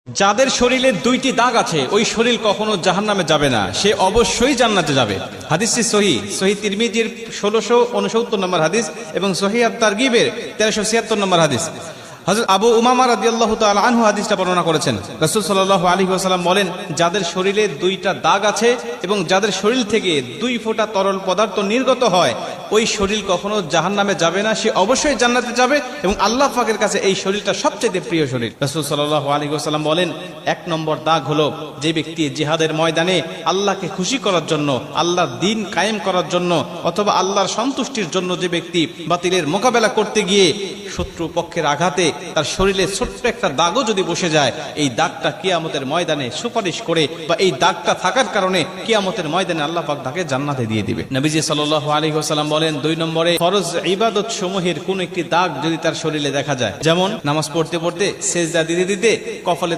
যাদের শরীরে দুইটি দাগ আছে ওই শরীর কখনো জাহান্নামে যাবে না, সে অবশ্যই জান্নাতে যাবে। হাদিসটি সহিহ তিরমিজির 1669 নম্বর হাদিস এবং সহিহ আত-তারগিবের 1376 নম্বর হাদিস। হযরত আবু উমামা রাদিয়াল্লাহু তাআলা আনহু হাদিসটা বর্ণনা করেছেন। রাসূল সাল্লাল্লাহু আলাইহি ওয়াসাল্লাম বলেন, যাদের শরীরে দুইটা দাগ আছে এবং যাদের শরীর থেকে 2 ফোঁটা তরল পদার্থ নির্গত হয় ওই শরীর কখনো জাহান্নামে যাবে না, সে অবশ্যই জান্নাতে যাবে এবং আল্লাহ পাকের কাছে এই শরীরটা সবচেয়ে প্রিয় শরীর। রাসূল সাল্লাল্লাহু আলাইহি ওয়াসাল্লাম বলেন, 1 নম্বর দাগ হলো যে ব্যক্তি জিহাদের ময়দানে আল্লাহকে খুশি করার জন্য, আল্লাহর দ্বীন কায়েম করার জন্য অথবা আল্লাহর সন্তুষ্টির জন্য যে ব্যক্তি বাতিলের মোকাবেলা করতে গিয়ে শত্রু পক্ষের আঘাতে তার শরীরে ছোট্ট একটা দাগও যদি বসে যায়, এই দাগটা কিয়ামতের ময়দানে সুপারিশ করে বা এই দাগটা থাকার কারণে কিয়ামতের ময়দানে আল্লাহ পাক তাকে জান্নাতে দিয়ে দিবে। নবীজি সাল্লাল্লাহু আলাইহি ওয়াসাল্লাম বলেন, 2 নম্বরে ফরজ ইবাদত সমূহের কোন একটি দাগ যদি তার শরীরে দেখা যায়, যেমন নামাজ পড়তে পড়তে সেজদা দিতে দিতে কপালে